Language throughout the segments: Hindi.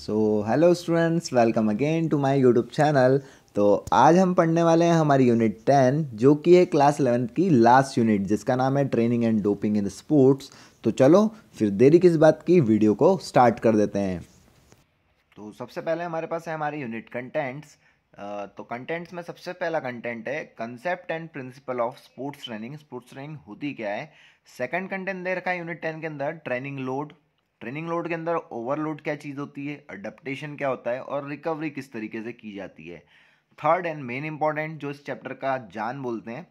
So hello students, welcome again to my YouTube channel. तो आज हम पढ़ने वाले हैं हमारी यूनिट 10 जो कि है क्लास 11 की लास्ट यूनिट जिसका नाम है training and doping in sports. तो चलो फिर देरी किस बात की, वीडियो को स्टार्ट कर देते हैं। तो सबसे पहले हमारे पास है हमारी यूनिट कंटेंट्स। तो कंटेंट्स में सबसे पहला कंटेंट है concept and principle of sports training. Sports training होती क्या है। सेकंड कंटेंट दे रखा है यूनिट 10 के अंदर ट्रेनिंग लोड। ट्रेनिंग लोड के अंदर ओवरलोड क्या चीज़ होती है, अडेप्टेशन क्या होता है और रिकवरी किस तरीके से की जाती है। थर्ड एंड मेन इंपॉर्टेंट जो इस चैप्टर का जान बोलते हैं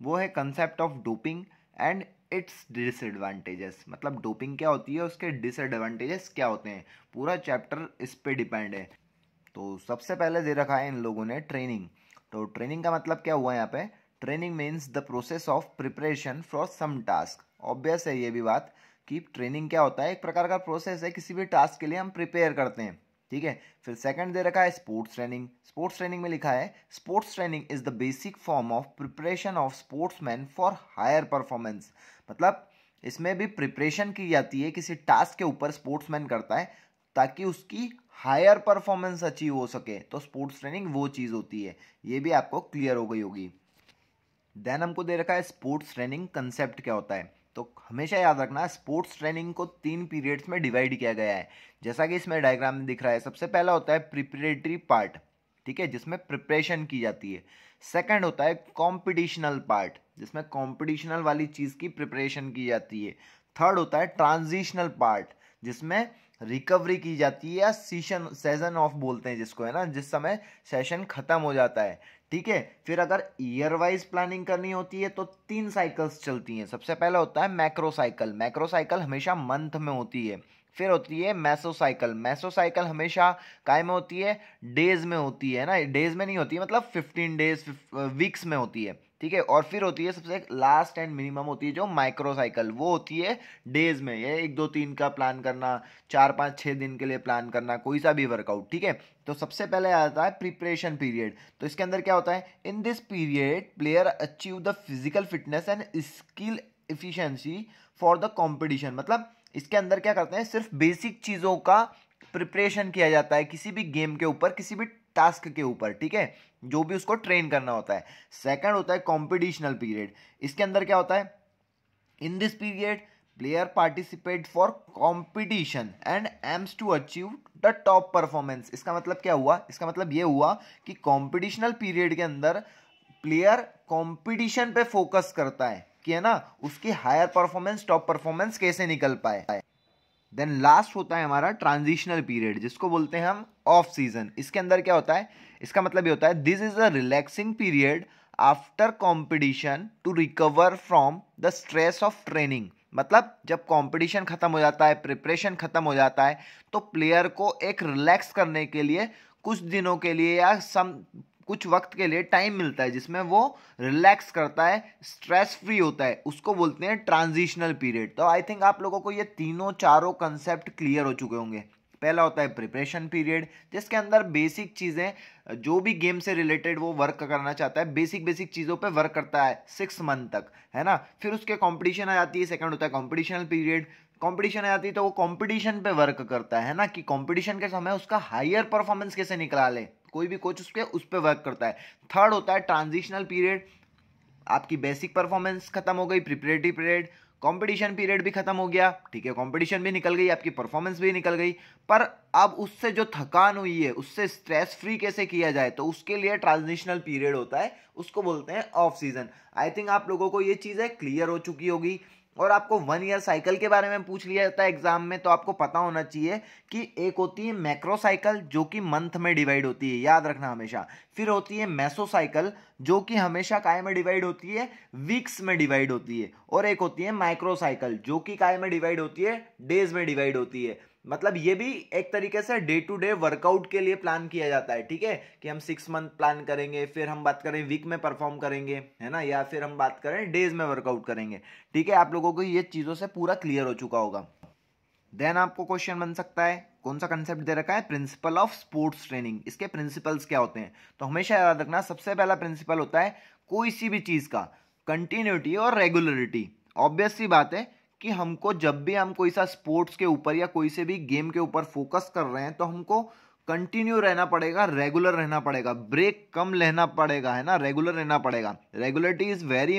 वो है concept of doping and it's disadvantages. मतलब डोपिंग क्या होती है, उसके डिसएडवांटेजेस क्या होते हैं। पूरा चैप्टर इस पे डिपेंड है। तो सबसे पहले दे रखा है इन लोगों ने ट्रेनिंग। तो ट्रेनिंग का मतलब क्या हुआ यहाँ पे। Training means the process of preparation for some task. Obvious है ये भी बात कि ट्रेनिंग क्या होता है, एक प्रकार का प्रोसेस है, किसी भी टास्क के लिए हम प्रिपेयर करते हैं। ठीक है। फिर सेकंड दे रखा है स्पोर्ट्स ट्रेनिंग। स्पोर्ट्स ट्रेनिंग में लिखा है sports training is the basic form of preparation of sportsman for higher performance. मतलब इसमें भी प्रिपरेशन की जाती है, किसी टास्क के ऊपर स्पोर्ट्समैन करता है ताकि उसकी हायर परफॉर्मेंस अचीव हो सके। तो स्पोर्ट्स ट्रेनिंग वो चीज़ होती है। ये भी आपको क्लियर हो गई होगी। देन हमको दे रखा है स्पोर्ट्स ट्रेनिंग कंसेप्ट क्या होता है। तो हमेशा याद रखना स्पोर्ट्स ट्रेनिंग को 3 पीरियड्स में डिवाइड किया गया है, जैसा कि इसमें डायग्राम में दिख रहा है। सबसे पहला होता है प्रिपरेटरी पार्ट, ठीक है, जिसमें प्रिपरेशन की जाती है। सेकंड होता है कॉम्पिटिशनल पार्ट, जिसमें कॉम्पिटिशनल वाली चीज़ की प्रिपरेशन की जाती है। थर्ड होता है ट्रांजिशनल पार्ट, जिसमें रिकवरी की जाती है या सेशन ऑफ बोलते हैं जिसको, है ना, जिस समय सेशन खत्म हो जाता है। ठीक है। फिर अगर ईयर वाइज प्लानिंग करनी होती है तो 3 साइकिल्स चलती हैं। सबसे पहला होता है मैक्रो साइकिल। मैक्रो साइकिल हमेशा मंथ में होती है। फिर होती है मैसो साइकिल। मैसो साइकिल हमेशा काय में होती है, डेज में होती है ना, डेज में नहीं होती है, मतलब 15 डेज वीक्स में होती है। ठीक है। और फिर होती है सबसे लास्ट एंड मिनिमम होती है जो माइक्रो साइकिल, वो होती है डेज में। ये 1 2 3 का प्लान करना, 4 5 6 दिन के लिए प्लान करना, कोई सा भी वर्कआउट। ठीक है। तो सबसे पहले आता है प्रिपरेशन पीरियड। तो इसके अंदर क्या होता है, in this period player achieve the physical fitness and skill efficiency for the competition. मतलब इसके अंदर क्या करते हैं, सिर्फ बेसिक चीजों का प्रिपरेशन किया जाता है किसी भी गेम के ऊपर, किसी भी टास्क के ऊपर। ठीक है, जो भी उसको ट्रेन करना होता है। सेकंड होता है कॉम्पिटिशनल पीरियड। इसके अंदर क्या होता है, in this period player participate for competition and aims to achieve the top performance. इसका मतलब क्या हुआ, इसका मतलब ये हुआ कि कॉम्पिटिशनल पीरियड के अंदर प्लेयर कंपटीशन पे फोकस करता है कि, है ना, उसकी हायर परफॉर्मेंस, टॉप परफॉर्मेंस कैसे निकल पाए। देन लास्ट होता है हमारा ट्रांजिशनल पीरियड, जिसको बोलते हैं हम ऑफ सीजन। इसके अंदर क्या होता है, इसका मतलब ये होता है this is a relaxing period after competition to recover from the stress of training. मतलब जब कंपटीशन खत्म हो जाता है, प्रिपरेशन खत्म हो जाता है, तो प्लेयर को एक रिलैक्स करने के लिए कुछ दिनों के लिए या कुछ वक्त के लिए टाइम मिलता है जिसमें वो रिलैक्स करता है, स्ट्रेस फ्री होता है, उसको बोलते हैं ट्रांजिशनल पीरियड। तो आई थिंक आप लोगों को ये तीनों चारों कंसेप्ट क्लियर हो चुके होंगे। पहला होता है प्रिपरेशन पीरियड, जिसके अंदर बेसिक चीजें, जो भी गेम से रिलेटेड वो वर्क करना चाहता है, बेसिक बेसिक चीजों पे वर्क करता है 6 मंथ तक, है ना। फिर उसके कंपटीशन आ जाती है, सेकंड होता है कॉम्पिटिशनल पीरियड। कंपटीशन आ जाती है तो वो कंपटीशन पे वर्क करता है ना, कि कंपटीशन के समय उसका हायर परफॉर्मेंस कैसे निकाला ले, कोई भी कोच उसके उस पर वर्क करता है। थर्ड होता है ट्रांजिशनल पीरियड, आपकी बेसिक परफॉर्मेंस खत्म हो गई, प्रिपरेटरी पीरियड, कंपटीशन पीरियड भी खत्म हो गया। ठीक है, कंपटीशन भी निकल गई, आपकी परफॉर्मेंस भी निकल गई, पर अब उससे जो थकान हुई है उससे स्ट्रेस फ्री कैसे किया जाए, तो उसके लिए ट्रांजिशनल पीरियड होता है, उसको बोलते हैं ऑफ सीजन। आई थिंक आप लोगों को ये चीजें क्लियर हो चुकी होगी। और आपको 1 ईयर साइकिल के बारे में पूछ लिया जाता है एग्जाम में, तो आपको पता होना चाहिए कि एक होती है मैक्रो साइकिल जो कि मंथ में डिवाइड होती है, याद रखना हमेशा। फिर होती है मेसो साइकिल जो कि हमेशा काय में डिवाइड होती है, वीक्स में डिवाइड होती है। और एक होती है माइक्रो साइकिल जो कि काय में डिवाइड होती है, डेज में डिवाइड होती है। मतलब ये भी एक तरीके से डे टू डे वर्कआउट के लिए प्लान किया जाता है। ठीक है, कि हम 6 मंथ प्लान करेंगे, फिर हम बात करें वीक में परफॉर्म करेंगे, है ना, या फिर हम बात करें डेज में वर्कआउट करेंगे। ठीक है, आप लोगों को ये चीजों से पूरा क्लियर हो चुका होगा। देन आपको क्वेश्चन बन सकता है, कौन सा कंसेप्ट दे रखा है, प्रिंसिपल ऑफ स्पोर्ट्स ट्रेनिंग, इसके प्रिंसिपल्स क्या होते हैं। तो हमेशा याद रखना सबसे पहला प्रिंसिपल होता है कोई सी भी चीज का कंटिन्यूटी और रेगुलरिटी। ऑब्वियस सी बात है कि हमको जब भी हम कोई सा स्पोर्ट्स के ऊपर या कोई से भी गेम के ऊपर फोकस कर रहे हैं तो हमको कंटिन्यू रहना पड़ेगा, रेगुलर रहना पड़ेगा, ब्रेक कम लेना पड़ेगा, है ना, रेगुलर रहना पड़ेगा। Regularity is very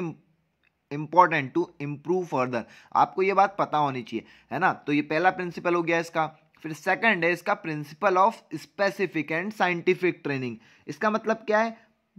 important to improve further. आपको ये बात पता होनी चाहिए, है ना। तो ये पहला प्रिंसिपल हो गया इसका। फिर सेकंड है इसका principle of specific and scientific training. इसका मतलब क्या है,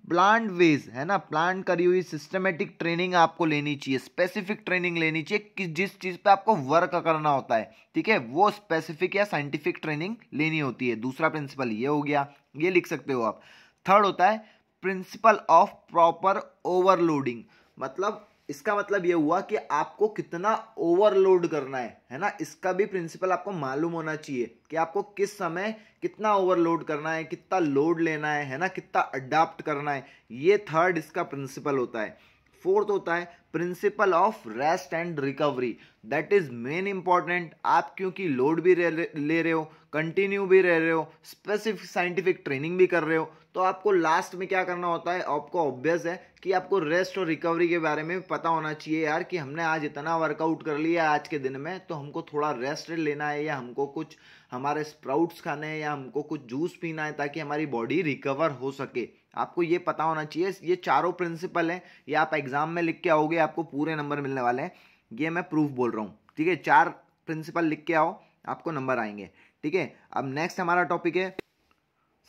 प्लान वेज, है ना, प्लान करी हुई सिस्टमेटिक ट्रेनिंग आपको लेनी चाहिए, स्पेसिफिक ट्रेनिंग लेनी चाहिए कि जिस चीज पे आपको वर्क करना होता है, ठीक है, वो स्पेसिफिक या साइंटिफिक ट्रेनिंग लेनी होती है। दूसरा प्रिंसिपल ये हो गया, ये लिख सकते हो आप। थर्ड होता है प्रिंसिपल ऑफ प्रॉपर ओवरलोडिंग। मतलब इसका मतलब ये हुआ कि आपको कितना ओवरलोड करना है ना, इसका भी प्रिंसिपल आपको मालूम होना चाहिए कि आपको किस समय कितना ओवरलोड करना है, कितना लोड लेना है ना, कितना अडाप्ट करना है। ये थर्ड इसका प्रिंसिपल होता है। फोर्थ होता है principle of rest and recovery. That is main important. आप क्योंकि लोड भी ले रहे हो, कंटिन्यू भी रह रहे हो, स्पेसिफिक साइंटिफिक ट्रेनिंग भी कर रहे हो, तो आपको लास्ट में क्या करना होता है, आपको ऑब्वियस है कि आपको रेस्ट और रिकवरी के बारे में पता होना चाहिए यार, कि हमने आज इतना वर्कआउट कर लिया आज के दिन में, तो हमको थोड़ा रेस्ट लेना है, या हमको कुछ हमारे स्प्राउट्स खाने हैं, या हमको कुछ जूस पीना है ताकि हमारी बॉडी रिकवर हो सके। आपको ये पता होना चाहिए। ये चारों प्रिंसिपल हैं, ये आप एग्जाम में लिख के आओगे, आपको पूरे नंबर मिलने वाले हैं। ये मैं प्रूफ बोल रहा हूँ, ठीक है। 4 प्रिंसिपल लिख के आओ, आपको नंबर आएंगे, ठीक है। अब नेक्स्ट हमारा टॉपिक है,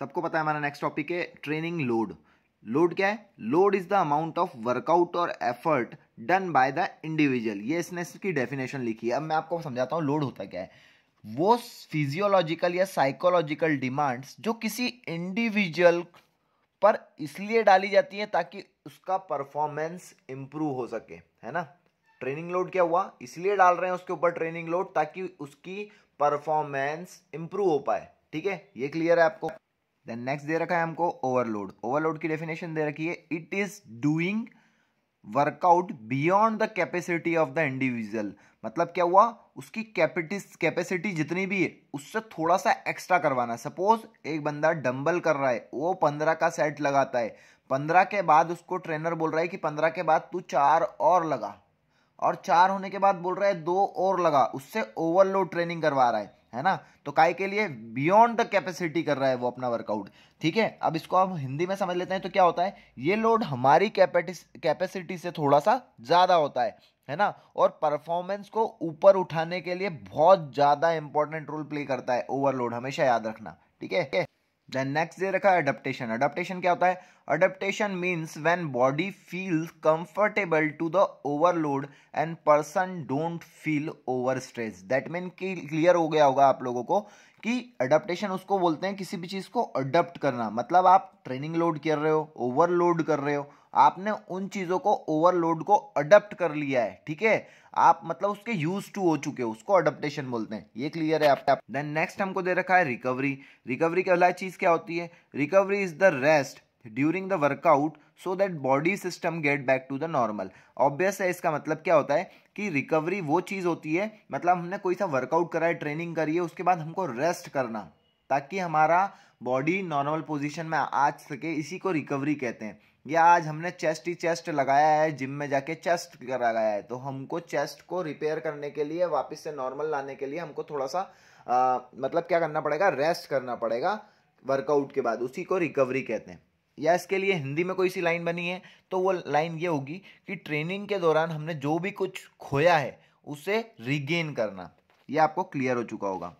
सबको पता है हमारा नेक्स्ट टॉपिक है ट्रेनिंग लोड। लोड क्या है? Load is the amount of workout और effort done by the individual. ये इसने इसकी डेफिनेशन लिखी है। अब मैं आपको समझाता हूँ लोड होता क्या है। वो फिजियोलॉजिकल या साइकोलॉजिकल डिमांड्स जो किसी इंडिविजुअल पर इसलिए डाली जाती है ताकि उसका परफॉर्मेंस इंप्रूव हो सके, है ना। ट्रेनिंग लोड क्या हुआ, इसलिए डाल रहे हैं उसके ऊपर ट्रेनिंग लोड ताकि उसकी परफॉर्मेंस इंप्रूव हो पाए, ठीक है। ये क्लियर है आपको। देन नेक्स्ट दे रखा है हमको ओवरलोड। ओवरलोड की डेफिनेशन दे रखी है, it is doing workout beyond the capacity of the individual. मतलब क्या हुआ, उसकी कैपेसिटी जितनी भी है उससे थोड़ा सा एक्स्ट्रा करवाना। सपोज एक बंदा डंबल कर रहा है, वो 15 का सेट लगाता है, 15 के बाद उसको ट्रेनर बोल रहा है कि 15 के बाद तू 4 और लगा, और 4 होने के बाद बोल रहा है 2 और लगा, उससे ओवरलोड ट्रेनिंग करवा रहा है ना। तो काय के लिए, बियॉन्ड द कैपेसिटी कर रहा है वो अपना वर्कआउट, ठीक है। अब इसको हम हिंदी में समझ लेते हैं तो क्या होता है, ये लोड हमारी कैपेसिटी से थोड़ा सा ज्यादा होता है ना, और परफॉर्मेंस को ऊपर उठाने के लिए बहुत ज्यादा इंपॉर्टेंट रोल प्ले करता है ओवरलोड, हमेशा याद रखना, ठीक है। देन नेक्स्ट दे रखा है अडेप्टेशन। अडेप्टेशन क्या होता है? Adaptation means when body feels comfortable to the overload and person don't feel over stress. That mean कि क्लियर हो गया होगा आप लोगों को कि अडेप्टेशन उसको बोलते हैं किसी भी चीज को अडॉप्ट करना। मतलब आप ट्रेनिंग लोड कर रहे हो, ओवरलोड कर रहे हो, आपने उन चीजों को ओवरलोड को अडॉप्ट कर लिया है, ठीक है। आप मतलब उसके यूज टू हो चुके हो, उसको अडॉप्टेशन बोलते हैं। ये क्लियर है आप। देन नेक्स्ट हमको दे रखा है रिकवरी। रिकवरी की अगला चीज क्या होती है? Recovery is the rest during the workout so that body system get back to the normal. Obvious है, इसका मतलब क्या होता है कि रिकवरी वो चीज होती है, मतलब हमने कोई सा वर्कआउट करा है, ट्रेनिंग करी है, उसके बाद हमको रेस्ट करना ताकि हमारा बॉडी नॉर्मल पोजीशन में आ सके, इसी को रिकवरी कहते हैं। या आज हमने चेस्ट ही चेस्ट लगाया है, जिम में जाके चेस्ट करा गया है, तो हमको चेस्ट को रिपेयर करने के लिए, वापस से नॉर्मल लाने के लिए हमको थोड़ा सा मतलब क्या करना पड़ेगा, रेस्ट करना पड़ेगा वर्कआउट के बाद, उसी को रिकवरी कहते हैं। या इसके लिए हिंदी में कोई सी लाइन बनी है तो वो लाइन ये होगी कि ट्रेनिंग के दौरान हमने जो भी कुछ खोया है उसे रिगेन करना। ये आपको क्लियर हो चुका होगा।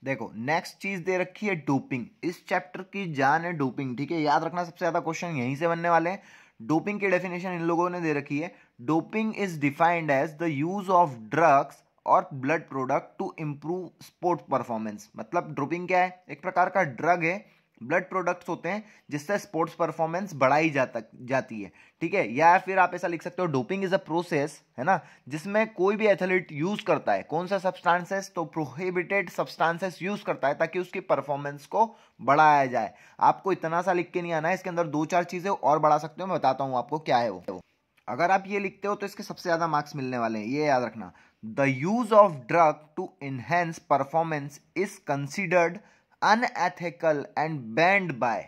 देखो नेक्स्ट चीज दे रखी है डोपिंग। इस चैप्टर की जान है डोपिंग, ठीक है, याद रखना, सबसे ज्यादा क्वेश्चन यहीं से बनने वाले हैं। डोपिंग की डेफिनेशन इन लोगों ने दे रखी है, doping is defined as the use of drugs और blood product to improve sport performance. मतलब डोपिंग क्या है? एक प्रकार का ड्रग है, ब्लड प्रोडक्ट्स होते हैं जिससे स्पोर्ट्स परफॉर्मेंस बढ़ाई जाती है, ठीक है। या फिर आप ऐसा लिख सकते हो, डोपिंग इज अ प्रोसेस, है ना, जिसमें कोई भी एथलीट यूज करता है कौन सा सब्सटेंसेस, तो प्रोहिबिटेड सब्सटेंसेस यूज करता है ताकि उसकी परफॉर्मेंस को बढ़ाया जाए। आपको इतना सा लिख के नहीं आना है, इसके अंदर 2-4 चीजें और बढ़ा सकते हो, मैं बताता हूं आपको क्या है वो। अगर आप ये लिखते हो तो इसके सबसे ज्यादा मार्क्स मिलने वाले हैं, ये याद रखना। The use of drug to enhance performance is considered unethical and banned by.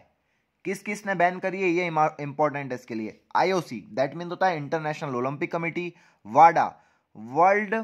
किस किस ने बैन करी है, ये इंपॉर्टेंट है इसके लिए। आईओसी, दैट मीन होता है इंटरनेशनल ओलंपिक कमेटी, वाडा, वर्ल्ड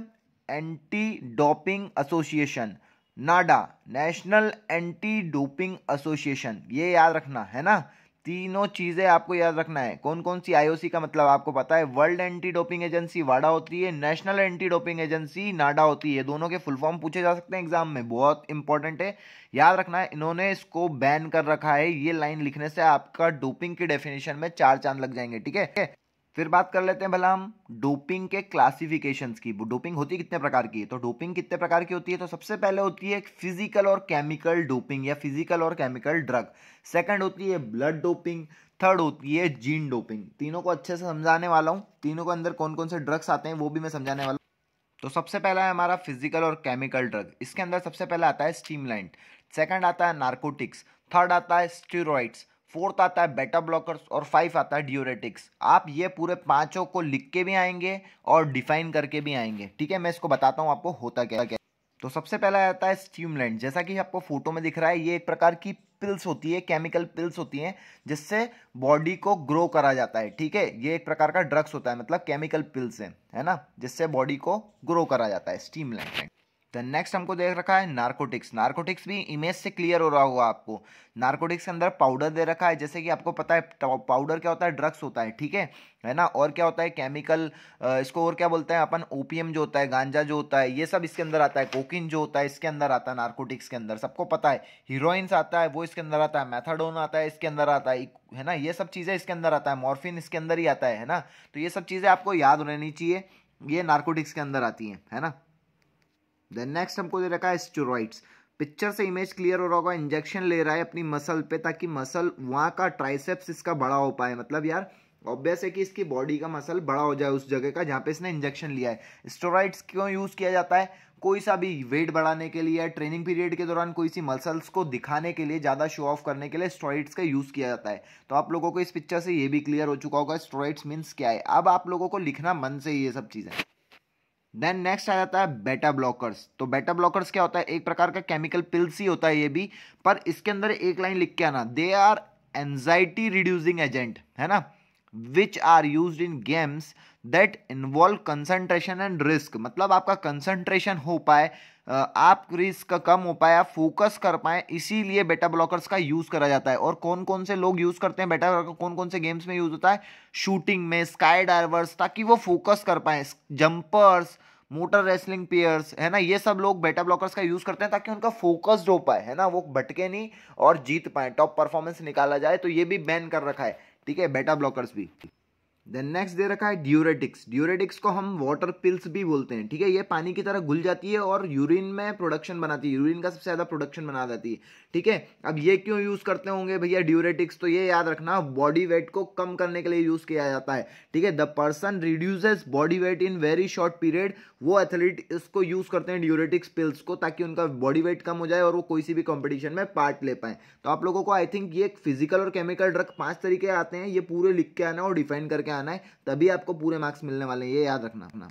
एंटी डोपिंग एसोसिएशन, नाडा, नेशनल एंटी डोपिंग एसोसिएशन, ये याद रखना है ना। तीनों चीजें आपको याद रखना है। कौन कौन सी, आईओसी का मतलब आपको पता है, वर्ल्ड एंटी डोपिंग एजेंसी वाडा होती है, नेशनल एंटी डोपिंग एजेंसी नाडा होती है। दोनों के फुल फॉर्म पूछे जा सकते हैं एग्जाम में, बहुत इंपॉर्टेंट है, याद रखना है। इन्होंने इसको बैन कर रखा है, ये लाइन लिखने से आपका डोपिंग की डेफिनेशन में 4 चांद लग जाएंगे, ठीक है। फिर बात कर लेते हैं भला हम डोपिंग के क्लासिफिकेशंस की। डोपिंग होती कितने प्रकार की है, तो डोपिंग कितने प्रकार की होती है, तो सबसे पहले होती है फिजिकल और केमिकल डोपिंग या फिजिकल और केमिकल ड्रग। सेकंड होती है ब्लड डोपिंग। थर्ड होती है जीन डोपिंग। तीनों को अच्छे से समझाने वाला हूं, तीनों के अंदर कौन कौन से ड्रग्स आते हैं वो भी मैं समझाने वाला हूं। तो सबसे पहला है हमारा फिजिकल और केमिकल ड्रग। इसके अंदर सबसे पहला आता है स्टीमुलेंट, सेकंड आता है नार्कोटिक्स, थर्ड आता है स्टेरॉइड्स, फोर्थ आता है बेटा ब्लॉकर्स और 5 आता है डियूरेटिक्स। आप ये पूरे पांचों को लिख के भी आएंगे और डिफाइन करके भी आएंगे, ठीक है। मैं इसको बताता हूं आपको होता क्या क्या। तो सबसे पहला आता है स्टिमुलेंट। जैसा कि आपको फोटो में दिख रहा है, ये एक प्रकार की पिल्स होती है, केमिकल पिल्स होती हैं, जिससे बॉडी को ग्रो करा जाता है, ठीक है। ये एक प्रकार का ड्रग्स होता है, मतलब केमिकल पिल्स है ना, जिससे बॉडी को ग्रो करा जाता है, स्टिमुलेंट। देन नेक्स्ट हमको देख रखा है नार्कोटिक्स। नार्कोटिक्स भी इमेज से क्लियर हो रहा होगा आपको। नार्कोटिक्स के अंदर पाउडर दे रखा है, जैसे कि आपको पता है पाउडर क्या होता है, ड्रग्स होता है, ठीक है ना। और क्या होता है केमिकल, इसको और क्या बोलते हैं अपन, ओपीएम जो होता है, गांजा जो होता है, ये सब इसके अंदर आता है। कोकीन जो होता है इसके अंदर आता है नार्कोटिक्स के अंदर, सबको पता है। हीरोइंस आता है वो इसके अंदर आता है, मैथाडोन आता है इसके अंदर आता है ना। ये सब चीज़ें इसके अंदर आता है, मॉर्फिन इसके अंदर ही आता है ना। तो ये सब चीज़ें आपको याद रहनी चाहिए, ये नार्कोटिक्स के अंदर आती है ना। देन नेक्स्ट हमको दे रखा है स्टेरॉइड्स। पिक्चर से इमेज क्लियर हो रहा होगा, इंजेक्शन ले रहा है अपनी मसल पे, ताकि मसल वहां का ट्राइसेप्स इसका बड़ा हो पाए। मतलब यार ऑब्वियस है कि इसकी बॉडी का मसल बड़ा हो जाए उस जगह का जहां पे इसने इंजेक्शन लिया है। स्टेरॉइड्स क्यों यूज किया जाता है, कोई सा भी वेट बढ़ाने के लिए, ट्रेनिंग पीरियड के दौरान कोई सी मसल्स को दिखाने के लिए, ज्यादा शो ऑफ करने के लिए स्टेरॉइड्स का यूज किया जाता है। तो आप लोगों को इस पिक्चर से ये भी क्लियर हो चुका होगा स्टेरॉइड्स मीन्स क्या है। अब आप लोगों को लिखना मन से ये सब चीजें। देन नेक्स्ट आ जाता है बेटा ब्लॉकर्स। तो बेटा ब्लॉकर्स क्या होता है, एक प्रकार का केमिकल पिल्स ही होता है ये भी, पर इसके अंदर एक लाइन लिख के आना, they are anxiety reducing agent, है ना, which are used in games that involve concentration and risk. मतलब आपका कंसंट्रेशन हो पाए, आप रिस्क कम हो पाए, आप फोकस कर पाए, इसीलिए बेटा ब्लॉकर्स का यूज करा जाता है। और कौन कौन से लोग यूज करते हैं बेटा ब्लॉकर, कौन कौन से गेम्स में यूज होता है, शूटिंग में, स्काई डाइवर्स, ताकि वो फोकस कर पाए, जंपर्स, मोटर रेसलिंग प्लेयर्स, है ना, ये सब लोग बेटा ब्लॉकर्स का यूज करते हैं ताकि उनका फोकस्ड हो पाए, है ना, वो भटके नहीं और जीत पाए, टॉप परफॉर्मेंस निकाला जाए। तो ये भी बैन कर रखा है, ठीक है, बेटा ब्लॉकर्स भी। देन नेक्स्ट दे रखा है ड्यूरेटिक्स। ड्यूरेटिक्स को हम वाटर पिल्स भी बोलते हैं, ठीक है। ये पानी की तरह घुल जाती है और यूरिन में प्रोडक्शन बनाती है, यूरिन का सबसे ज्यादा प्रोडक्शन बना देती है, ठीक है। अब ये क्यों यूज करते होंगे भैया ड्यूरेटिक्स, तो ये याद रखना बॉडी वेट को कम करने के लिए यूज किया जाता है, ठीक है। The person reduces body weight in very short period, वो एथलीट इसको यूज करते हैं ड्यूरेटिक्स पिल्स को, ताकि उनका बॉडी वेट कम हो जाए और वो कोई सी भी कॉम्पिटिशन में पार्ट ले पाए। तो आप लोगों को आई थिंक ये फिजिकल और केमिकल ड्रग 5 तरीके आते हैं, ये पूरे लिख के आना और डिफाइन करके आना है, तभी आपको पूरे मार्क्स मिलने वाले हैं, ये याद रखना।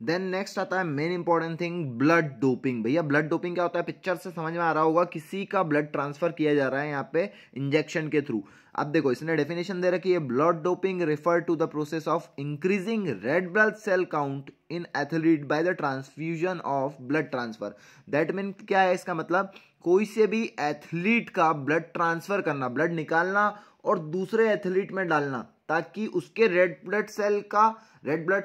देन नेक्स्ट आता है main important thing, blood doping. भैया ब्लड डोपिंग क्या होता है, पिक्चर से समझ में आ रहा होगा, किसी का ब्लड ट्रांसफर किया जा रहा है यहाँ पे इंजेक्शन के थ्रू। अब देखो इसने डेफिनेशन दे रखी है, blood doping refer to the process of increasing red blood cell count in athlete by the transfusion of blood transfer. That mean क्या है इसका मतलब, कोई से भी एथलीट का ब्लड ट्रांसफर करना, ब्लड निकालना और दूसरे एथलीट में डालना, ताकि उसके रेड ब्लड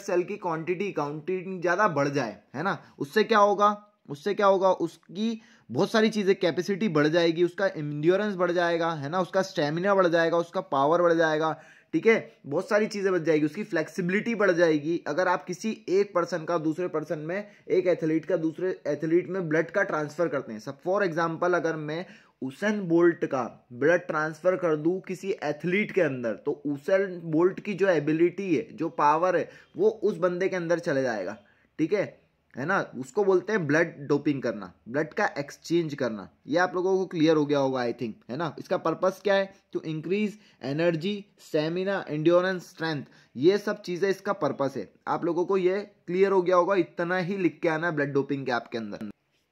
सेल की क्वांटिटी ज्यादा बढ़ जाए, है ना। उससे क्या होगा, उसकी बहुत सारी चीजें, कैपेसिटी बढ़ जाएगी, उसका एंड्योरेंस बढ़ जाएगा, है ना, उसका स्टेमिना बढ़ जाएगा, उसका पावर बढ़ जाएगा, ठीक है, बहुत सारी चीजें बढ़ जाएगी, उसकी फ्लेक्सिबिलिटी बढ़ जाएगी। अगर आप किसी एक पर्सन का दूसरे पर्सन में, एक एथलीट का दूसरे एथलीट में ब्लड का ट्रांसफर करते हैं, सब फॉर एग्जांपल अगर मैं उसेन बोल्ट का ब्लड ट्रांसफर कर दूं किसी एथलीट के अंदर, तो उसेन बोल्ट की जो एबिलिटी है, जो पावर है, वो उस बंदे के अंदर चले जाएगा, ठीक है ना। उसको बोलते हैं ब्लड डोपिंग करना, ब्लड का एक्सचेंज करना। ये आप लोगों को क्लियर हो गया होगा आई थिंक, है ना। इसका पर्पस क्या है, to increase energy, stamina, endurance, strength, ये सब चीजें इसका पर्पस है। आप लोगों को ये क्लियर हो गया होगा, इतना ही लिख के आना ब्लड डोपिंग के आपके अंदर।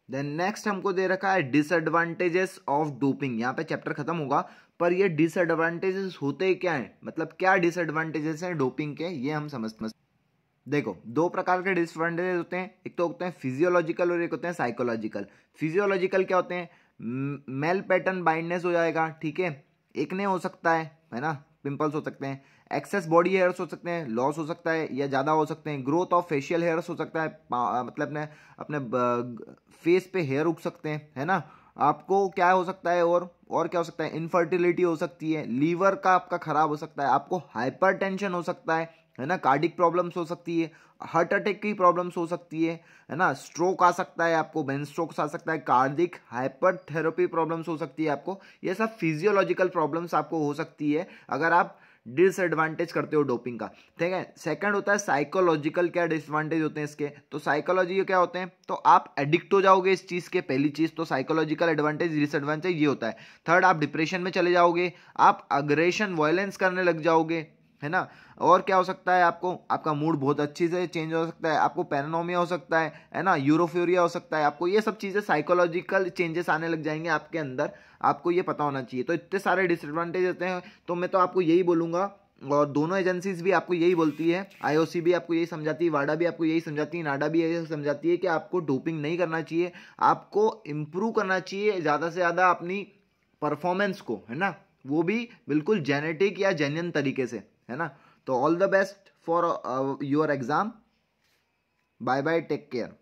देन नेक्स्ट हमको दे रखा है डिसएडवांटेजेस ऑफ डोपिंग। यहाँ पे चैप्टर खत्म होगा, पर ये डिसएडवांटेजेस होते क्या है, मतलब क्या डिसएडवांटेजेस हैं डोपिंग के, ये हम समझते हैं। देखो, दो प्रकार के डिसएडवांटेजेस होते हैं, एक तो होते हैं फिजियोलॉजिकल और एक होते हैं साइकोलॉजिकल। फिजियोलॉजिकल क्या होते हैं? मेल पैटर्न बाइंडनेस हो जाएगा, ठीक है, एक्ने हो सकता है ना, पिंपल्स हो सकते हैं, एक्सेस बॉडी हेयर्स हो सकते हैं, लॉस हो सकता है या ज़्यादा हो सकते हैं, ग्रोथ ऑफ फेशियल हेयर्स हो सकता है, मतलब अपने अपने फेस पे हेयर उग सकते हैं, है ना। आपको क्या हो सकता है और क्या हो सकता है? इनफर्टिलिटी हो सकती है, लीवर का आपका खराब हो सकता है, आपको हाइपरटेंशन हो सकता है ना, कार्डिक प्रॉब्लम्स हो सकती है, हार्ट अटैक की प्रॉब्लम्स हो सकती है ना, स्ट्रोक आ सकता है आपको, ब्रेन स्ट्रोक्स आ सकता है, कार्डिक हाइपरथेरेपी प्रॉब्लम्स हो सकती है आपको। ये सब फिजियोलॉजिकल प्रॉब्लम्स आपको हो सकती है अगर आप डिसएडवांटेज करते हो डोपिंग का, ठीक है। सेकंड होता है साइकोलॉजिकल, क्या डिसएडवांटेज होते हैं इसके? तो साइकोलॉजी क्या होते हैं? तो आप एडिक्ट हो जाओगे इस चीज के, पहली चीज तो साइकोलॉजिकल एडवांटेज, डिसएडवांटेज ये होता है। थर्ड, आप डिप्रेशन में चले जाओगे, आप अग्रेशन वायलेंस करने लग जाओगे, है ना। और क्या हो सकता है? आपका मूड बहुत अच्छी से चेंज हो सकता है, आपको पैरानोमिया हो सकता है ना, यूरोफोरिया हो सकता है आपको। ये सब चीजें साइकोलॉजिकल चेंजेस आने लग जाएंगे आपके अंदर, आपको ये पता होना चाहिए। तो इतने सारे डिसएडवांटेज होते हैं, तो मैं तो आपको यही बोलूंगा, और दोनों एजेंसीज भी आपको यही बोलती है, आईओसी भी आपको यही समझाती है, वाडा भी आपको यही समझाती है, नाडा भी यही समझाती है कि आपको डोपिंग नहीं करना चाहिए, आपको इंप्रूव करना चाहिए ज़्यादा से ज़्यादा अपनी परफॉर्मेंस को, है ना, वो भी बिल्कुल जेनेटिक या जेन्युइन तरीके से, है ना। तो all the best for your exam. Bye bye, take care.